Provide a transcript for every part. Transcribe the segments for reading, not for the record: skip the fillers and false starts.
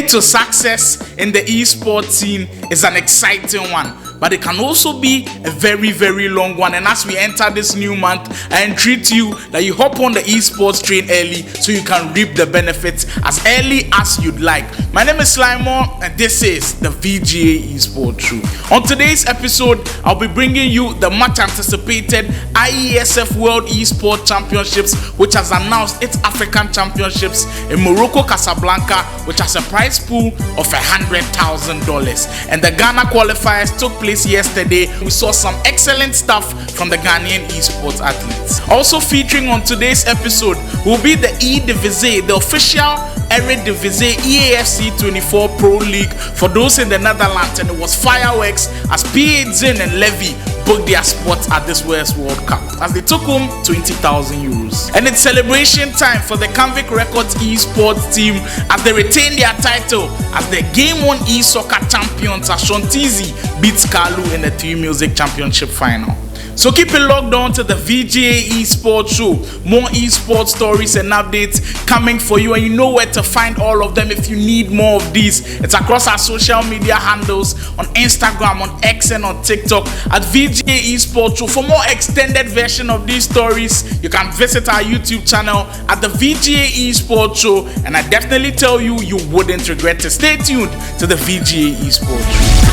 to success in the esports scene is an exciting one, but it can also be a very, very long one. And as we enter this new month, I entreat you that you hop on the esports train early so you can reap the benefits as early as you'd like. My name is Slimon, and this is the VGA ESPORTS Show. On today's episode, I'll be bringing you the much anticipated IESF World Esports Championships, which has announced its African Championships in Morocco, Casablanca, which has a prize pool of $100,000. And the Ghana qualifiers took place yesterday. We saw some excellent stuff from the Ghanaian esports athletes. Also featuring on today's episode will be the eDivisie, the official eDivisie EAFC 24 Pro League for those in the Netherlands, and it was fireworks as PA Zin and Levy booked their spots at this World Cup as they took home €20,000. And it's celebration time for the Canvic Records esports team as they retain their title as the Game 1 e-soccer champions as Shontizi beats Kalu in the 3 Music Championship final. So keep it logged on to the VGA ESPORTS Show. More esports stories and updates coming for you, and you know where to find all of them if you need more of these. It's across our social media handles on Instagram, on X, and on TikTok at VGA ESPORTS Show. For more extended version of these stories, you can visit our YouTube channel at the VGA ESPORTS Show, and I definitely tell you, you wouldn't regret it. Stay tuned to the VGA ESPORTS Show.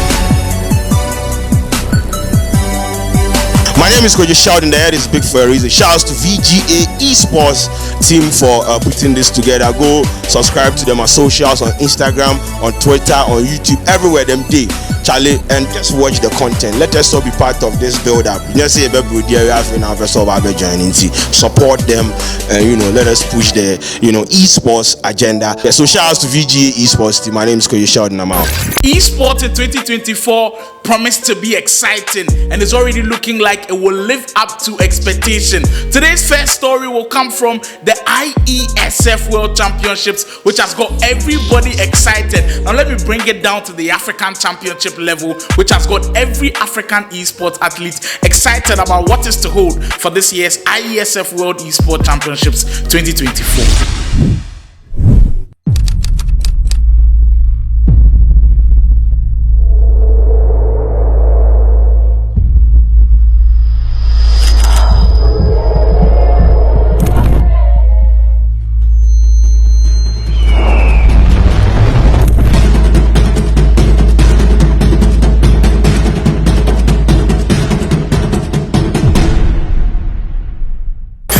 My name is Koji Shout, and the head is big for a reason. Shouts to VGA Esports team for putting this together. Go subscribe to them on socials, on Instagram, on Twitter, on YouTube, everywhere them day, Charlie, and just watch the content. Let us all be part of this build up. You know, say support them, and let us push the esports agenda. Yeah, so shouts to VGA Esports team. My name is Koji Shout, and I'm out. Esports in 2024 promised to be exciting, and it's already looking like it will live up to expectation. Today's first story will come from the IESF World Championships, which has got everybody excited. Now let me bring it down to the African Championship level, which has got every African esports athlete excited about what is to hold for this year's IESF World Esports Championships 2024.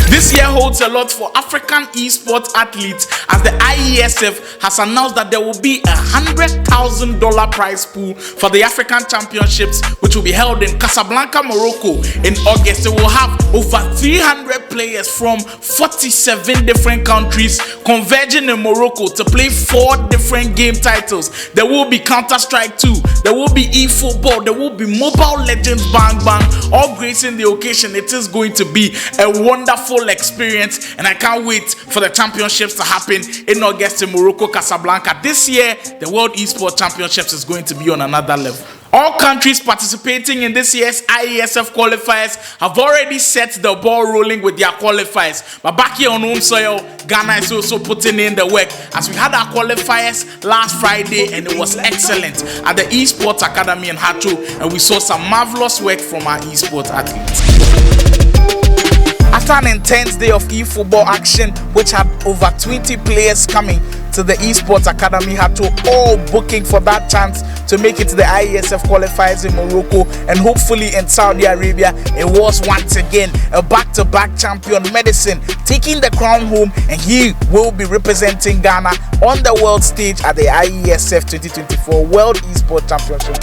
This year holds a lot for African esports athletes as the IESF has announced that there will be a $100,000 prize pool for the African Championships, which will be held in Casablanca, Morocco in August. It will have over 300 players from 47 different countries converging in Morocco to play 4 different game titles. There will be Counter-Strike 2, there will be eFootball, there will be Mobile Legends Bang Bang, all gracing the occasion. It is going to be a wonderful experience, and I can't wait for the championships to happen in August in Morocco, Casablanca. This year, the World Esports Championships is going to be on another level. All countries participating in this year's IESF qualifiers have already set the ball rolling with their qualifiers. But back here on home soil, Ghana is also putting in the work as we had our qualifiers last Friday, and it was excellent at the Esports Academy in Hato, and we saw some marvelous work from our esports athletes. After an intense day of eFootball action, which had over 20 players coming to the Esports Academy, Hato, all booking for that chance to make it to the IESF qualifiers in Morocco and hopefully in Saudi Arabia, it was once again a back-to-back champion, Medicine, taking the crown home, and he will be representing Ghana on the world stage at the IESF 2024 World Esports Championship.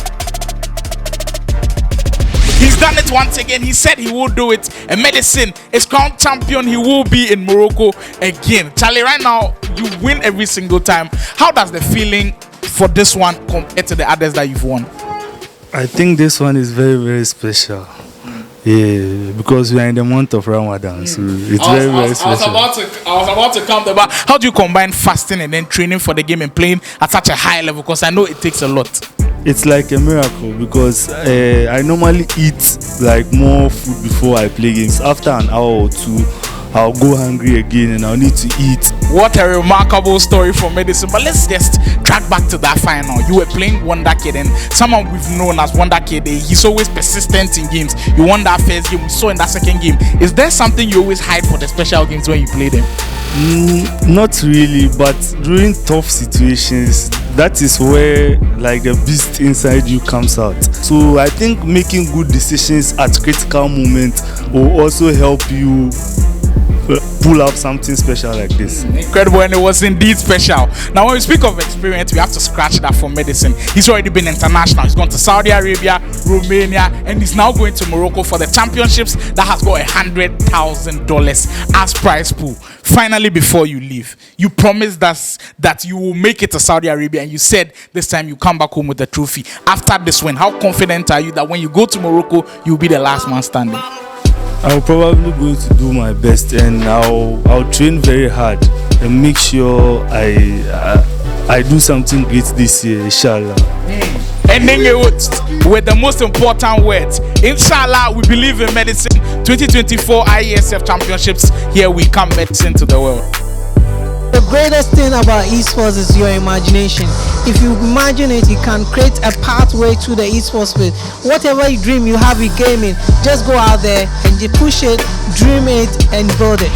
He's done it once again. He said he will do it. And Medicine is crowned champion. He will be in Morocco again. Charlie, right now, you win every single time. How does the feeling for this one compare to the others that you've won? I think this one is very, very special. Yeah, because we are in the month of Ramadan, so it's very special. I was about to come there, but how do you combine fasting and then training for the game and playing at such a high level? Because I know it takes a lot. It's like a miracle because I normally eat like more food before I play games. After an hour or two, I'll go hungry again and I'll need to eat. What a remarkable story for medicine. But let's just track back to that final. You were playing Wonder Kid, and someone we've known as Wonder Kid, he's always persistent in games. You won that first game, we saw in that second game. Is there something you always hide for the special games when you play them? Not really, but during tough situations, that is where like the beast inside you comes out. So I think making good decisions at critical moments will also help you pull up something special like this. Incredible, and it was indeed special. Now when we speak of experience, we have to scratch that for medicine. He's already been international. He's gone to Saudi Arabia, Romania, and he's now going to Morocco for the championships that has got $100,000 as prize pool. Finally, before you leave, you promised us that you will make it to Saudi Arabia, and you said this time you come back home with the trophy. After this win, how confident are you that when you go to Morocco, you'll be the last man standing? I'll probably go to do my best, and I'll train very hard and make sure I do something great this year, inshallah. Ending it with the most important words. Inshallah, we believe in medicine. 2024 IESF championships. Here we come, medicine to the world. The greatest thing about esports is your imagination. If you imagine it, you can create a pathway to the esports space. Whatever dream you have in gaming, just go out there and you push it, dream it, and build it.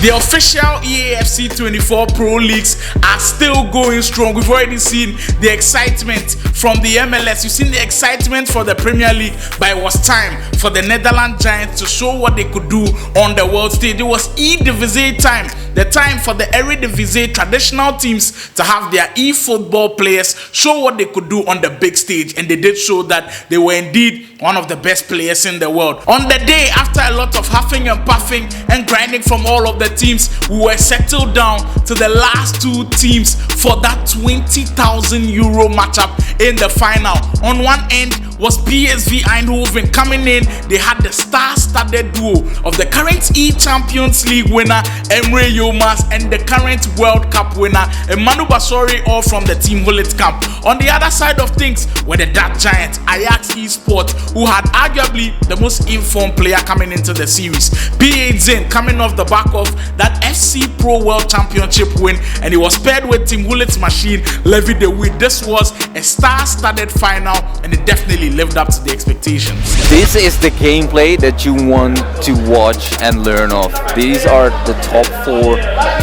The official EAFC 24 Pro Leagues are still going strong. We've already seen the excitement from the MLS. You've seen the excitement for the Premier League, but it was time for the Netherlands Giants to show what they could do on the world stage. It was eDivisie time. The time for the eDivisie traditional teams to have their eFootball players show what they could do on the big stage, and they did show that they were indeed one of the best players in the world. On the day after a lot of huffing and puffing and grinding from all of the teams, we were settled down to the last two teams for that €20,000 matchup in the final. On one end was PSV Eindhoven coming in. They had the star-studded duo of the current E-Champions League winner Emre Yilmaz and the current World Cup winner Manu Basori, all from the Team Hullet camp. On the other side of things were the Dutch giants Ajax Esports, who had arguably the most informed player coming into the series. P.A. Zin coming off the back of that FC Pro World Championship win, and he was paired with Team Hullet's machine Levi De Witt. This was a star-studded final, and it definitely lived up to the expectations. This is the gameplay that you want to watch and learn of. These are the top 4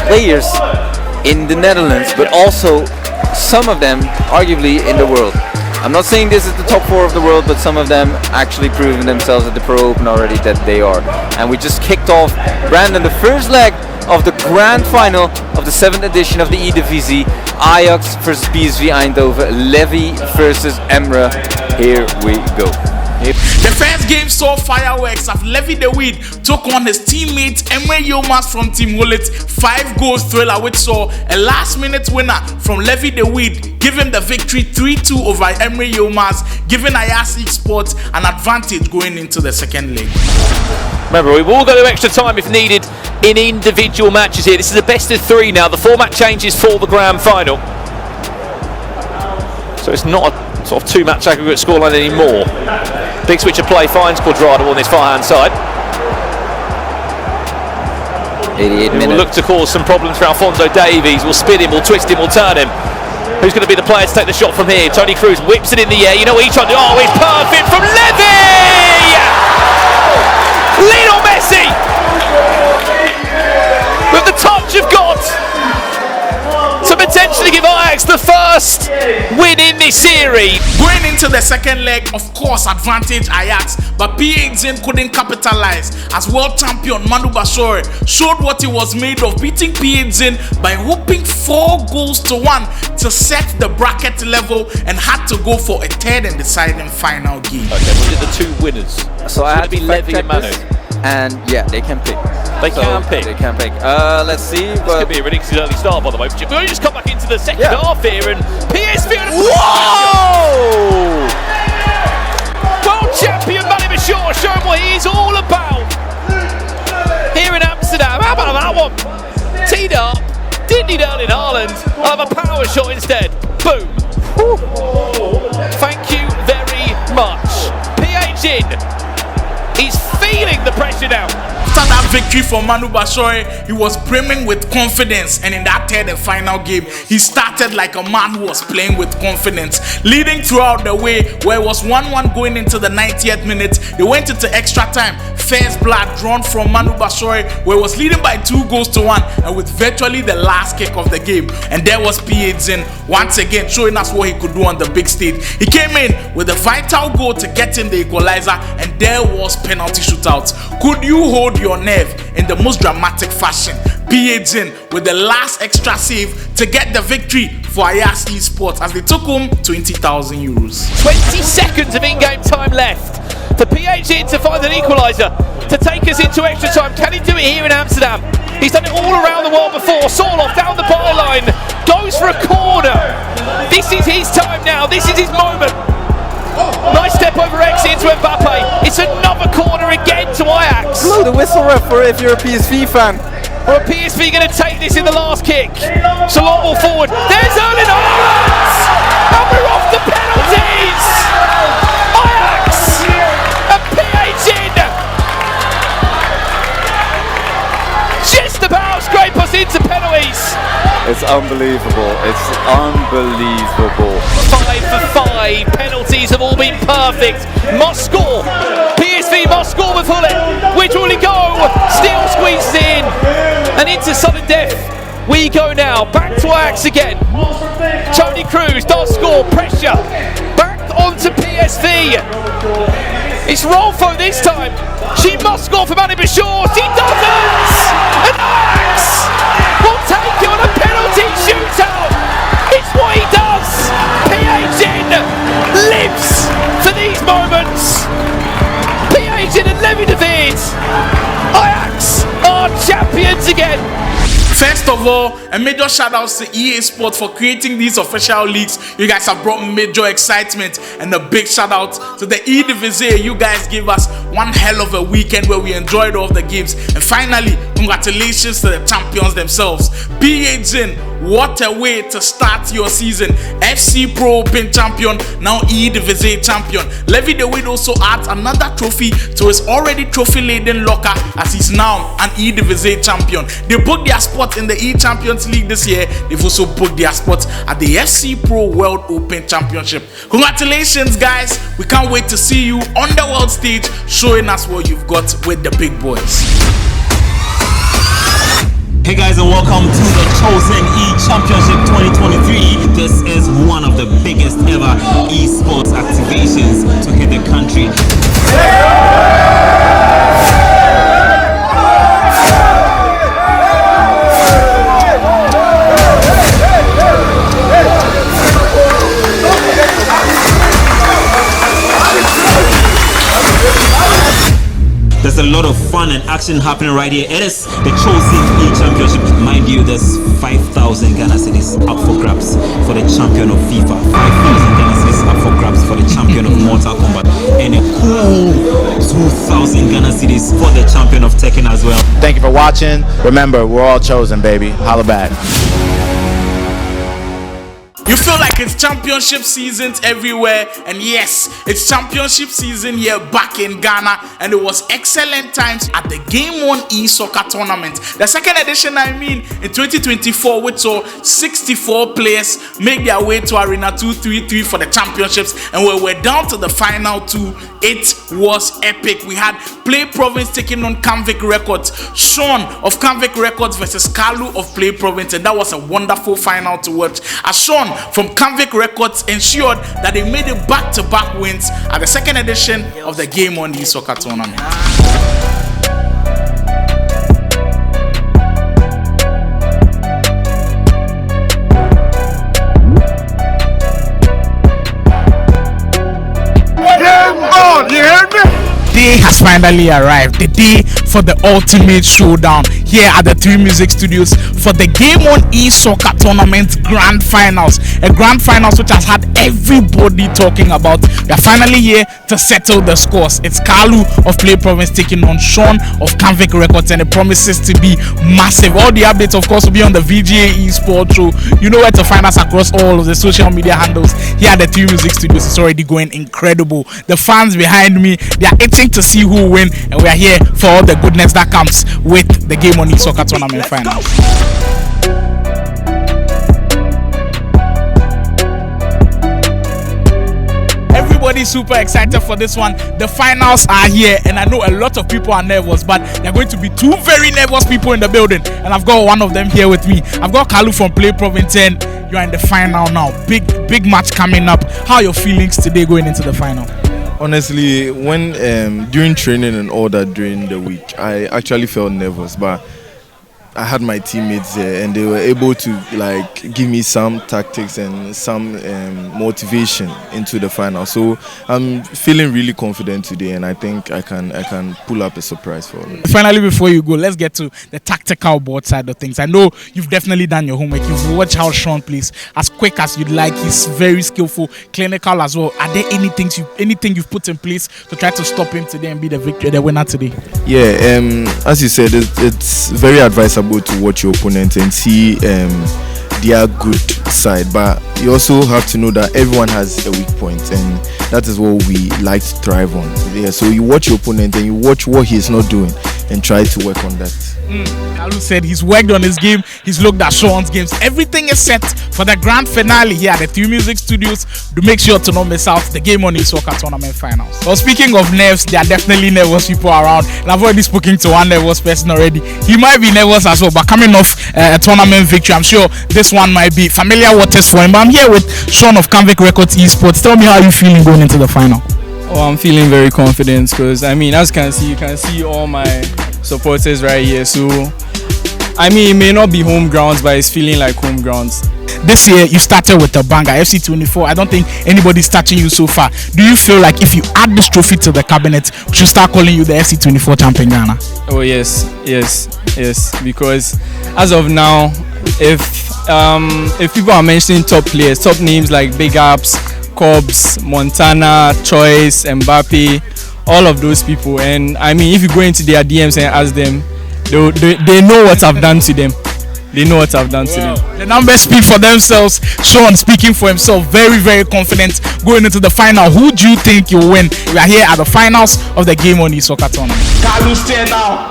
players in the Netherlands, but also some of them arguably in the world. I'm not saying this is the top 4 of the world, but some of them actually proven themselves at the Pro Open already that they are. And we just kicked off, Brandon, the first leg of the grand final of the 7th edition of the eDivisie. Ajax versus PSV Eindhoven, Levi versus Emre. Here we go. The first game saw fireworks as Levi De Witt took on his teammate Emre Yilmaz from Team Hullet. 5 goals thriller, which saw a last-minute winner from Levi De Witt give him the victory 3-2 over Emre Yilmaz, giving Ajax Esports an advantage going into the second leg. Remember, we will go to extra time if needed in individual matches here. This is a best of 3 now. The format changes for the grand final. So it's not a sort of 2-match aggregate scoreline anymore. Big switch of play finds Quadrado on this far-hand side. 88 minutes. We'll look to cause some problems for Alphonso Davies. We'll spin him, we'll twist him, we'll turn him. Who's going to be the player to take the shot from here? Tony Cruz whips it in the air. You know what he's trying to do? Oh, it's perfect from Levi! Lionel Messi! With the touch of God to potentially give Ajax the first win in this series. Going into the second leg, of course, advantage Ajax, but P.A. Zin couldn't capitalize as world champion Manu Basori showed what he was made of, beating P.A. Zin by whooping 4-1 to set the bracket level and had to go for a third and deciding final game. Okay, we did the 2 winners. So I had to be Levi and Manu. And yeah, they can pick. They can pick. Let's see. This could be a ridiculous early start, by the way. We'll just come back into the second half here, and PSV. Whoa! World champion Manu Basori showing what he's all about here in Amsterdam. How about that one? Teed up, didn't need Erling Haaland. I'll have a power shot instead. Boom. Thank you very much. PH in. He's feeling the pressure now. After that victory for Manu Bashoy, he was brimming with confidence, and in that third and final game, he started like a man who was playing with confidence, leading throughout the way, where it was 1-1 going into the 90th minute. They went into extra time. First blood drawn from Manu Bashoy, where it was leading by 2-1, and with virtually the last kick of the game. And there was PH in once again showing us what he could do on the big stage. He came in with a vital goal to get in the equalizer, and there was penalty shootouts. Could you hold your nerve in the most dramatic fashion? PH in with the last extra save to get the victory for IESF eSports as they took home 20,000 euros. 20 seconds of in-game time left for PH in to find an equaliser to take us into extra time. Can he do it here in Amsterdam? He's done it all around the world before. Sorloth down the byline, goes for a corner. This is his time now. This is his moment. Nice step over X into Mbappe. It's another corner again to Ajax. Blow the whistle, ref, for if you're a PSV fan. Or PSV going to take this in the last kick. Salon will forward. There's Erling Haaland! And we're off the penalties! Ajax! And PH in! Just about scrape us into penalties. It's unbelievable. It's unbelievable. 5 for 5. Penalties have all been perfect. Must score. PSV must score with Hullet. Which will he go? Still squeezes in. And into sudden death we go now. Back to Ajax again. Tony Cruz does score. Pressure. Back onto PSV. It's Rolfo this time. She must score for Manu Bashoy. She doesn't! And Ajax will take it on a penalty shootout. It's what he does. PH in lives for these moments. PH in and Levy David. Ajax are champions again. First of all, a major shout out to EA Sports for creating these official leagues. You guys have brought major excitement, and a big shout out to the eDivisie. You guys gave us one hell of a weekend where we enjoyed all the games. And finally, congratulations to the champions themselves. PH in, what a way to start your season. FC Pro Open champion, now eDivisie champion. Levy David also adds another trophy to his already trophy-laden locker as he's now an eDivisie champion. They booked their spot in the E-Champions League this year. They've also booked their spot at the FC Pro World Open Championship. Congratulations, guys. We can't wait to see you on the world stage showing us what you've got with the big boys. Hey guys, and welcome to the Chosen E-Championship 2023. This is one of the biggest ever esports activations to hit the country. There's a lot of fun and action happening right here. It is the Chosen E-Championship. Mind you, there's 5,000 Ghana cedis up for grabs for the champion of FIFA. 5,000 Ghana cedis up for grabs for the champion of Mortal Kombat. And a cool 2,000 Ghana cedis for the champion of Tekken as well. Thank you for watching. Remember, we're all chosen, baby. Holla back. You feel like it's championship seasons everywhere, and yes, it's championship season here back in Ghana, and it was excellent times at the Game On e-Soccer tournament. The second edition, in 2024, which saw 64 players make their way to Arena 233 for the championships, and we were down to the final two. It was epic. We had Play Province taking on Canvic Records, Sean of Canvic Records versus Kalu of Play Province, and that was a wonderful final to watch, as Sean from Canvic Records ensured that they made it back-to-back wins at the second edition of the Game On e-Soccer tournament. Day has finally arrived, the day for the ultimate showdown. here at the Three Music Studios for the Game On E-Soccer Tournament Grand Finals. A Grand Finals which has had everybody talking about. We are finally here to settle the scores. It's Kalu of Play Province taking on Sean of Canvic Records, and it promises to be massive. All the updates, of course, will be on the VGA ESPORTS Show. You know where to find us across all of the social media handles. Here at the Three Music Studios, it's already going incredible. The fans behind me, they are itching to see who win, and we are here for all the goodness that comes with the Game On E-Soccer Tournament Finals. Everybody's super excited for this one. The finals are here, and I know a lot of people are nervous, but there are going to be two very nervous people in the building, and I've got one of them here with me. I've got Kalu from Play Province, and you are in the final now. Big match coming up. How are your feelings today going into the final? Honestly, when during training and all that during the week, I actually felt nervous, but I had my teammates there and they were able to like give me some tactics and some motivation into the final. So I'm feeling really confident today, and I think I can pull up a surprise for them. Finally, before you go, let's get to the tactical board side of things. I know you've definitely done your homework. You've watched how Sean plays as quick as you'd like. He's very skillful, clinical as well. Are there anything you've put in place to try to stop him today and be the winner today? Yeah, as you said, it's very advisable to watch your opponent and see their good side, but you also have to know that everyone has a weak point, and that is what we like to thrive on. Yeah, so you watch your opponent and you watch what he's not doing and try to work on that. Kalu said he's worked on his game, he's looked at Sean's games. Everything is set for the grand finale here at the Three Music Studios. To make sure to not miss out the Game On E-Soccer Tournament Finals. Well, speaking of nerves, there are definitely nervous people around, and I've already spoken to one nervous person already. He might be nervous as well, but coming off a tournament victory, I'm sure this one might be familiar waters for him. But I'm here with Sean of Canvic Records Esports. Tell me how you feeling going into the final. Oh, I'm feeling very confident because I mean, as you can see all my supporters right here. So I mean, it may not be home grounds, but it's feeling like home grounds. This year you started with a banger, FC24. I don't think anybody's touching you so far. Do you feel like if you add this trophy to the cabinet, we should start calling you the FC24 champion Ghana? Oh yes, because as of now, if people are mentioning top players, top names like Big Ups, Cobbs, Montana, Choice, Mbappe, all of those people, and I mean, if you go into their DMs and ask them, they know what I've done to them. They know what I've done to them. The numbers speak for themselves. Sean speaking for himself, very, very confident going into the final. Who do you think you'll win? We are here at the finals of the Game On E-Soccer Tournament. Kalu's there now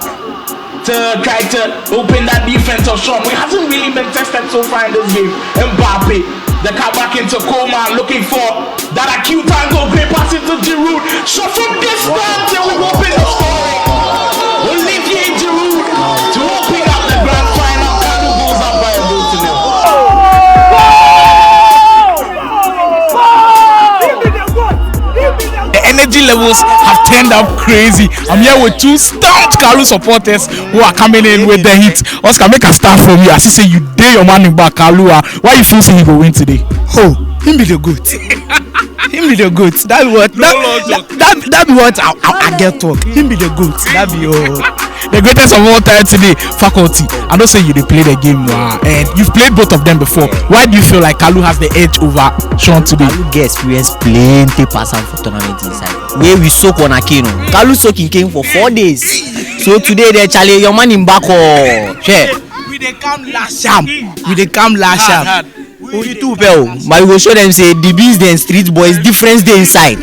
to try to open that defense of Sean. We hasn't really been tested so far in this game. Mbappe, the cut back into Coleman, looking for that acute angle, great pass into Giroud. Shot from distance, and we open the scoring. Olivier Giroud to open up the grand final. Kalu goes up by a goal to nil. The energy levels have turned up crazy. I'm here with two staunch Kalu supporters who are coming in with the heat. Oscar, make a start from you. As you say, you dare your man in back, Kalu. Why you feel say you go win today? Oh, him be the goat. Him be the goat. That be what I get talk. Him be the goat. That be the greatest of all time today, faculty. I don't say you play the game, and you've played both of them before. Why do you feel like Kalu has the edge over Sean today? Kalu get experience plenty pass out for tournament inside. Where we soak on Akino. Kalu soaking came for 4 days. So today they challenge your man in back or we dey come last sham. Only two people. But we go show them say the bees and street boys difference they inside.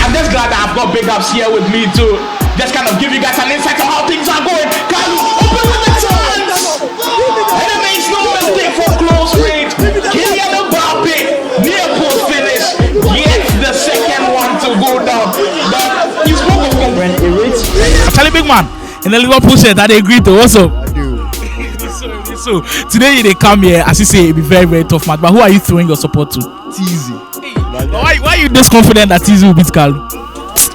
I'm just glad that I've got Big Ups here with me too. Just kind of give you guys an insight on how things are going. Kalu, open with the chance. And it makes no mistake for close range. Kylian Mbappe, near post finish. Gets the second one to go down. But you spoke of Charlie Big Man in the Liverpool shirt that they agree to also. So today they come here, as you say, it'll be very, very tough match. But who are you throwing your support to? Teasy. Why are you this confident that Teasy will beat Kalu?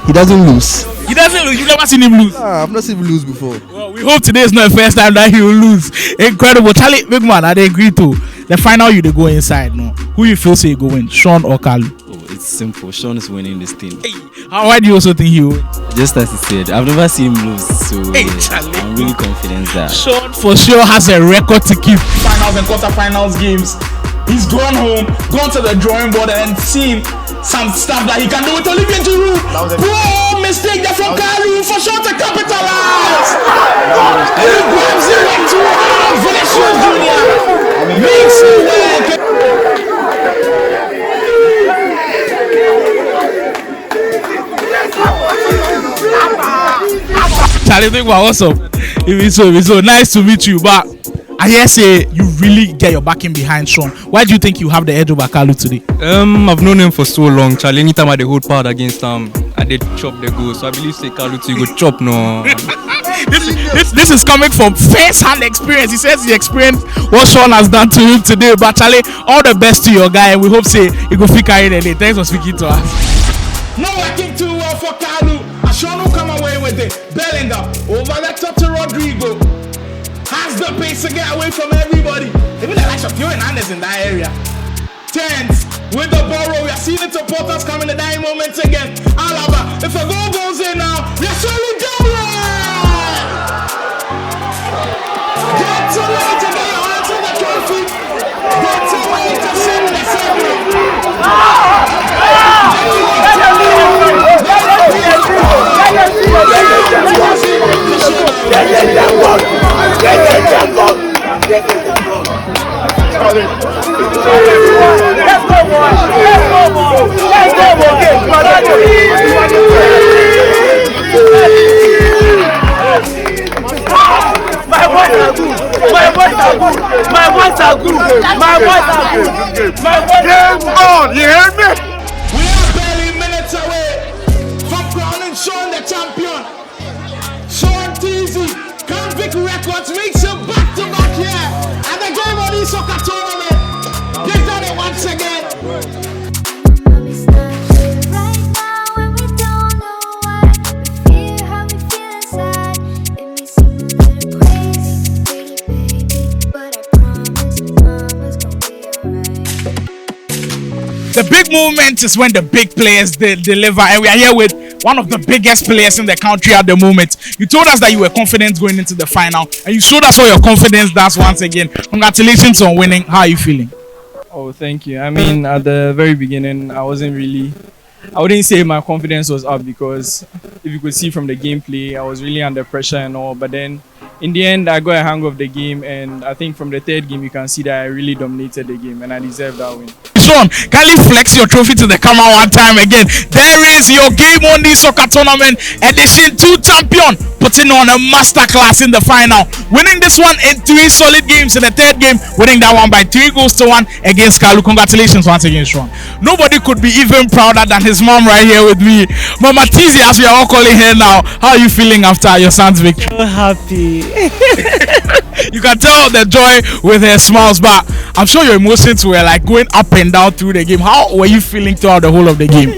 He doesn't lose. He doesn't lose. You've never seen him lose. I've not seen him lose before. Well, we hope today is not the first time that he will lose. Incredible. Charlie, big man, I agree to. The final you they go inside, no. Who you feel say you go win? Sean or Kalu? Oh, it's simple. Sean is winning this thing. Hey, Why do you also think he will? Just as he said, I've never seen him lose, so Hey, yes, Charlie. I'm really confident that. Sean for sure has a record to keep. Finals and quarterfinals games. He's gone home, gone to the drawing board and seen some stuff that he can do with Olivier Giroud. Poor mistake there from Kalu for sure to capitalize. And he grabs it into Vinicius Junior. Makes it work. Charlie, think about what's up. So nice to meet you, but I hear say you really get your backing behind Sean. Why do you think you have the edge over Kalu today? I've known him for so long, Charlie. Anytime I dey hold part against him, I did chop the goal. So I believe say Kalu to go chop no. This is coming from first-hand experience. He says he experienced what Sean has done to him today. But Charlie, all the best to your guy, and we hope say he go fit carry the day. Thanks for speaking to us. No working too well for Kalu. Sean will come away with it. Bellingham over the top to Rodrigo. Has the pace to get away from everybody. Even the likes of Theo Hernandez in that area. Tense with the ball roll. We are seeing the supporters come in the dying moments again. Alaba, if a goal goes in now, you're surely going. Get too late to get your hands on the trophy. Get too late to sing the song. You hear me? We are barely minutes away from crowning Sean the champion. Sean Teasy, Convict Records makes it back to back here at the Game of the Soccer Tournament. Get that it once again. The big moment is when the big players deliver, and we are here with one of the biggest players in the country at the moment. You told us that you were confident going into the final, and you showed us all your confidence dance once again. Congratulations on winning. How are you feeling? Oh, thank you. I mean, at the very beginning, I wouldn't say my confidence was up, because if you could see from the gameplay, I was really under pressure and all. But then in the end, I got a hang of the game, and I think from the third game, you can see that I really dominated the game, and I deserved that win. Sean, can you flex your trophy to the camera one time again? There is your Game On the Soccer Tournament Edition 2 champion, putting on a masterclass in the final, winning this one in 3 solid games. In the third game, winning that one by 3-1 against Kalu. Congratulations once again, Sean. Nobody could be even prouder than his mom right here with me, Mama Tizi, as we are all calling her now. How are you feeling after your son's victory? So happy. You can tell the joy with her smiles, but I'm sure your emotions were like going up and down through the game. How were you feeling throughout the whole of the game?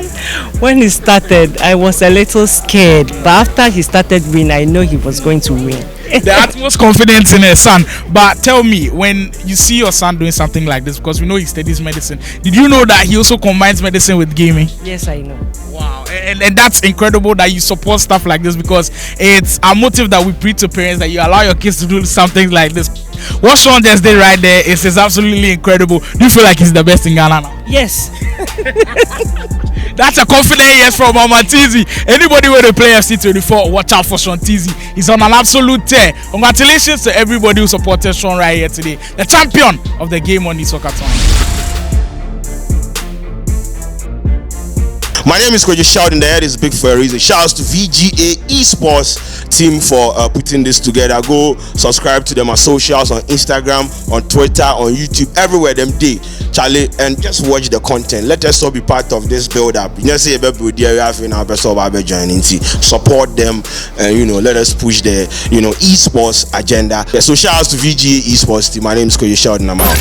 When he started, I was a little scared, but after he started winning, I know he was going to win. The utmost confidence in her son. But tell me, when you see your son doing something like this, because we know he studies medicine, did you know that he also combines medicine with gaming? Yes, I know. Wow, and that's incredible that you support stuff like this, because it's a motive that we preach to parents, that you allow your kids to do something like this. What Sean just did right there is absolutely incredible. Do you feel like he's the best in Ghana now? Yes. That's a confident yes from Mama Tizi. Anybody with a play FC24, watch out for Sean Tizi. He's on an absolute tear. Congratulations to everybody who supported Sean right here today, the champion of the Game On the Soccer Tournament. My name is Koji Shout, and the head is big for a reason. Shouts to VGA ESPORTS team for putting this together. Go subscribe to them on socials, on Instagram, on Twitter, on YouTube, everywhere them day, Charlie, and just watch the content. Let us all be part of this build up. You know, say support them, and let us push the esports agenda. Yeah, so shouts to VGA ESPORTS team. My name is Koji Shout, and I'm out.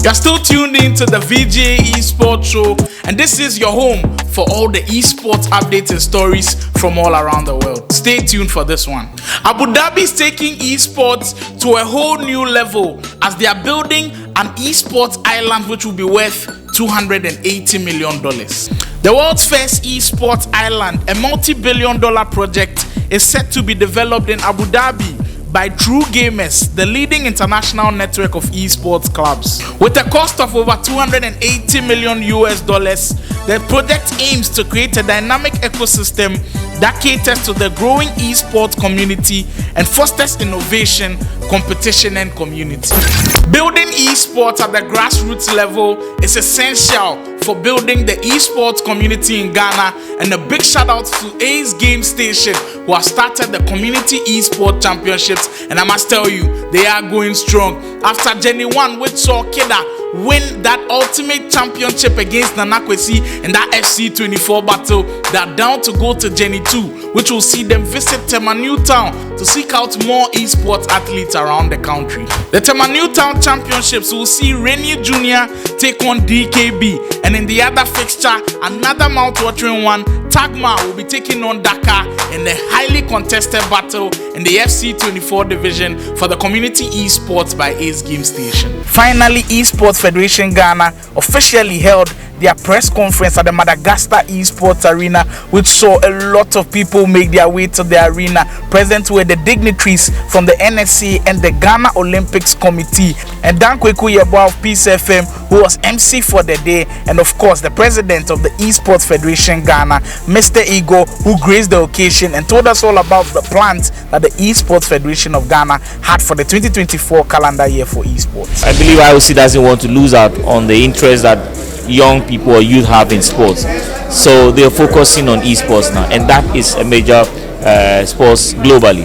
You're still tuned in to the VGA Esports Show, and this is your home for all the esports updates and stories from all around the world. Stay tuned for this one. Abu Dhabi is taking esports to a whole new level as they are building an esports island which will be worth $280 million. The world's first esports island, a multi-billion-dollar project, is set to be developed in Abu Dhabi by True Gamers, the leading international network of esports clubs. With a cost of over $280 million, the project aims to create a dynamic ecosystem that caters to the growing esports community and fosters innovation, competition, and community. Building esports at the grassroots level is essential for building the esports community in Ghana, and a big shout out to Ace Game Station, who have started the Community Esports Championships, and I must tell you, they are going strong. After Jenny 1, which saw Kida win that ultimate championship against Nanakwesi in that FC24 battle, they are down to go to Jenny 2, which will see them visit Tema Newtown to seek out more esports athletes around the country. The Tema Newtown Championships will see Rainier Jr. take on DKB, and in the other fixture, another mouth-watering one, Tagma will be taking on Dakar in the highly contested battle in the FC24 division for the Community Esports by Ace Game Station. Finally, Esports Federation Ghana officially held their press conference at the Madagascar Esports Arena, which saw a lot of people make their way to the arena. Present were the dignitaries from the NSC and the Ghana Olympics Committee, and Dan Kweku Yeboah of Peace FM, who was MC for the day, and of course the president of the Esports Federation Ghana, Mr. Ego, who graced the occasion and told us all about the plans that the Esports Federation of Ghana had for the 2024 calendar year for esports. I believe IOC doesn't want to lose out on the interest that young people or youth have in sports, so they're focusing on esports now, and that is a major sports globally.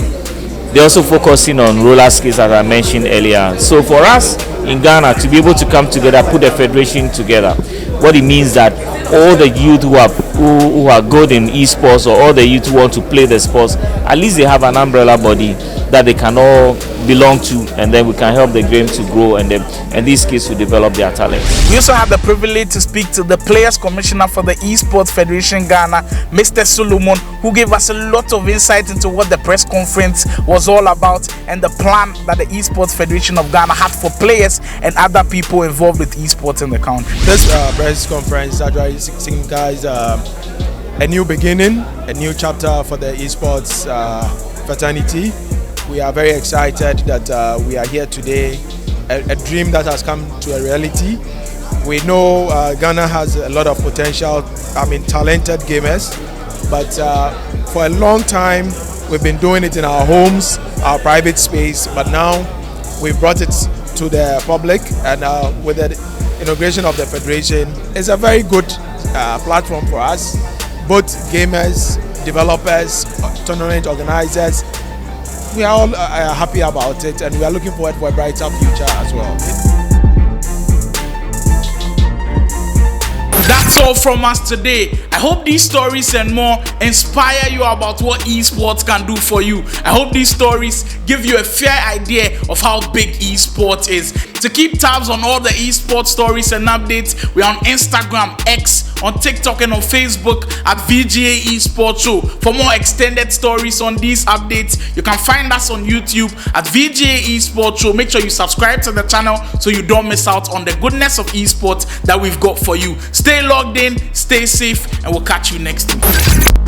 They're also focusing on roller skates, as I mentioned earlier. So for us in Ghana to be able to come together, put a federation together, what it means that all the youth who are good in esports, or all the youth who want to play the sports, at least they have an umbrella body that they can all belong to, and then we can help the game to grow, and these kids will develop their talent. We also have the privilege to speak to the Players Commissioner for the Esports Federation Ghana, Mr. Solomon, who gave us a lot of insight into what the press conference was all about and the plan that the Esports Federation of Ghana had for players and other people involved with esports in the country. This press conference actually signifies a new beginning, a new chapter for the esports fraternity. We are very excited that we are here today, a dream that has come to a reality. We know Ghana has a lot of potential, talented gamers, but for a long time we've been doing it in our homes, our private space, but now we've brought it to the public, and with the inauguration of the federation, it's a very good platform for us, both gamers, developers, tournament organizers. We are all happy about it, and we are looking forward for a brighter future as well. That's all from us today. I hope these stories and more inspire you about what esports can do for you. I hope these stories give you a fair idea of how big esports is. To keep tabs on all the esports stories and updates, we're on Instagram, X, on TikTok, and on Facebook at VGA ESPORTS SHOW. For more extended stories on these updates, you can find us on YouTube at VGA ESPORTS SHOW. Make sure you subscribe to the channel so you don't miss out on the goodness of esports that we've got for you. Stay logged in, stay safe, and we'll catch you next week.